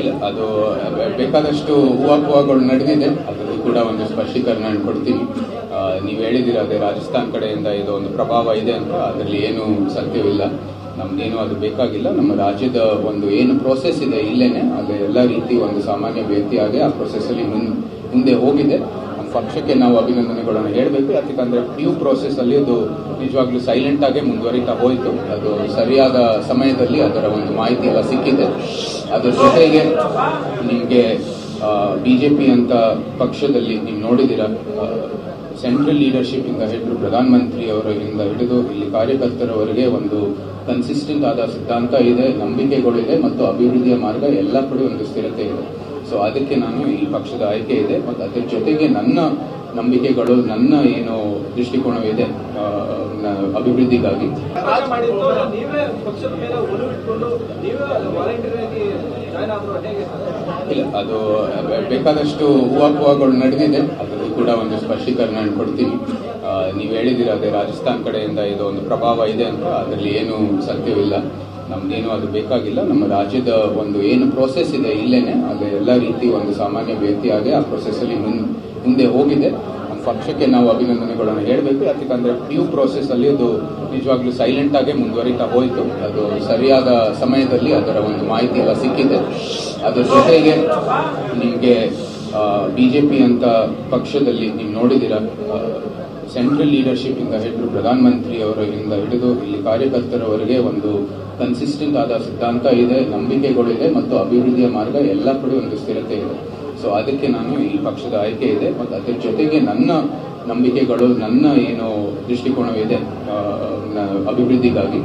ಇಲ್ಲ, ಅದು ಬೇಕಾದಷ್ಟು ಊಹಾಪೋಹಗಳು ನಡೆದಿದೆ. ಅದರಲ್ಲಿ ಕೂಡ ಒಂದು ಸ್ಪಷ್ಟೀಕರಣ ಕೊಡ್ತೀನಿ. ನೀವು ಹೇಳಿದಿರ ಅದೇ ರಾಜಸ್ಥಾನ್ ಕಡೆಯಿಂದ ಇದು ಒಂದು ಪ್ರಭಾವ ಇದೆ ಅಂತ, ಅದರಲ್ಲಿ ಏನು ಸತ್ಯವಿಲ್ಲ. ನಮ್ದೇನು ಅದು ಬೇಕಾಗಿಲ್ಲ. ನಮ್ಮ ರಾಜ್ಯದ ಒಂದು ಏನು ಪ್ರೋಸೆಸ್ ಇದೆ ಇಲ್ಲೇನೆ, ಅದು ಎಲ್ಲ ರೀತಿ ಒಂದು ಸಾಮಾನ್ಯ ವ್ಯಕ್ತಿಯಾಗಿ ಆ ಪ್ರೋಸೆಸ್ ಅಲ್ಲಿ ಮುಂದೆ ಹೋಗಿದೆ. ನಮ್ಮ ಪಕ್ಷಕ್ಕೆ ನಾವು ಅಭಿನಂದನೆಗಳನ್ನು ಹೇಳಬೇಕು. ಯಾಕಂದ್ರೆ ಡ್ಯೂ ಪ್ರೋಸೆಸ್ ಅಲ್ಲಿ ಅದು ನಿಜವಾಗ್ಲೂ ಸೈಲೆಂಟ್ ಆಗಿ ಮುಂದುವರಿತಾ ಹೋಯಿತು. ಅದು ಸರಿಯಾದ ಸಮಯದಲ್ಲಿ ಅದರ ಒಂದು ಮಾಹಿತಿ ಎಲ್ಲ ಸಿಕ್ಕಿದೆ. ಅದರ ಜೊತೆಗೆ ನಿಮಗೆ ಬಿಜೆಪಿ ಅಂತ ಪಕ್ಷದಲ್ಲಿ ನೀವು ನೋಡಿದಿರ, ಸೆಂಟ್ರಲ್ ಲೀಡರ್ಶಿಪ್ ಇಂದ ಹಿಡಿದು ಪ್ರಧಾನಮಂತ್ರಿ ಅವರಿಂದ ಹಿಡಿದು ಇಲ್ಲಿ ಕಾರ್ಯಕರ್ತರವರೆಗೆ ಒಂದು ಕನ್ಸಿಸ್ಟೆಂಟ್ ಆದ ಸಿದ್ಧಾಂತ ಇದೆ, ನಂಬಿಕೆಗಳಿದೆ ಮತ್ತು ಅಭಿವೃದ್ಧಿಯ ಮಾರ್ಗ ಎಲ್ಲ ಕಡೆ ಒಂದು ಸ್ಥಿರತೆ ಇದೆ. ಸೊ ಅದಕ್ಕೆ ನಾನು ಈ ಪಕ್ಷದ ಆಯ್ಕೆ ಇದೆ. ಮತ್ತು ಅದರ ಜೊತೆಗೆ ನನ್ನ ನಂಬಿಕೆಗಳು, ನನ್ನ ಏನು ದೃಷ್ಟಿಕೋನವಿದೆ ಅಭಿವೃದ್ಧಿಗಾಗಿ. ಇಲ್ಲ, ಅದು ಬೇಕಾದಷ್ಟು ಊಹಾಪೋಹಗಳು ನಡೆದಿದೆ. ಅದರಲ್ಲಿ ಕೂಡ ಒಂದು ಸ್ಪಷ್ಟೀಕರಣ ಕೊಡ್ತೀನಿ. ನೀವು ಹೇಳಿದಿರ ಅದೇ ರಾಜಸ್ಥಾನ್ ಕಡೆಯಿಂದ ಇದು ಒಂದು ಪ್ರಭಾವ ಇದೆ ಅಂತ, ಅದರಲ್ಲಿ ಏನು ಸತ್ಯವಿಲ್ಲ. ನಮ್ದೇನು ಅದು ಬೇಕಾಗಿಲ್ಲ. ನಮ್ಮ ರಾಜ್ಯದ ಒಂದು ಏನು ಪ್ರೋಸೆಸ್ ಇದೆ ಇಲ್ಲೇನೆ, ಅದು ಎಲ್ಲ ರೀತಿ ಒಂದು ಸಾಮಾನ್ಯ ವ್ಯಕ್ತಿಯಾಗಿ ಆ ಪ್ರೋಸೆಸ್ ಅಲ್ಲಿ ಮುಂದೆ ಹೋಗಿದೆ. ನಮ್ಮ ಪಕ್ಷಕ್ಕೆ ನಾವು ಅಭಿನಂದನೆಗಳನ್ನು ಹೇಳಬೇಕು. ಯಾಕಂದ್ರೆ ಡ್ಯೂ ಪ್ರೋಸೆಸ್ ಅಲ್ಲಿ ಅದು ನಿಜವಾಗ್ಲೂ ಸೈಲೆಂಟ್ ಆಗಿ ಮುಂದುವರಿತಾ ಹೋಯಿತು. ಅದು ಸರಿಯಾದ ಸಮಯದಲ್ಲಿ ಅದರ ಒಂದು ಮಾಹಿತಿ ಎಲ್ಲ ಸಿಕ್ಕಿದೆ. ಅದರ ಜೊತೆಗೆ ನಿಮಗೆ ಬಿಜೆಪಿ ಅಂತ ಪಕ್ಷದಲ್ಲಿ ನೀವು ನೋಡಿದಿರ, ಸೆಂಟ್ರಲ್ ಲೀಡರ್ಶಿಪ್ ಇಂದ ಹಿಡಿದು ಪ್ರಧಾನಮಂತ್ರಿ ಅವರಿಂದ ಹಿಡಿದು ಇಲ್ಲಿ ಕಾರ್ಯಕರ್ತರವರೆಗೆ ಒಂದು ಕನ್ಸಿಸ್ಟೆಂಟ್ ಆದ ಸಿದ್ಧಾಂತ ಇದೆ, ನಂಬಿಕೆಗಳಿದೆ ಮತ್ತು ಅಭಿವೃದ್ಧಿಯ ಮಾರ್ಗ ಎಲ್ಲ ಕಡೆ ಒಂದು ಸ್ಥಿರತೆ ಇದೆ. ಸೊ ಅದಕ್ಕೆ ನಾನು ಈ ಪಕ್ಷದ ಆಯ್ಕೆ ಇದೆ. ಮತ್ತು ಅದರ ಜೊತೆಗೆ ನನ್ನ ನಂಬಿಕೆಗಳು, ನನ್ನ ಏನು ದೃಷ್ಟಿಕೋನವಿದೆ ಅಭಿವೃದ್ಧಿಗಾಗಿ.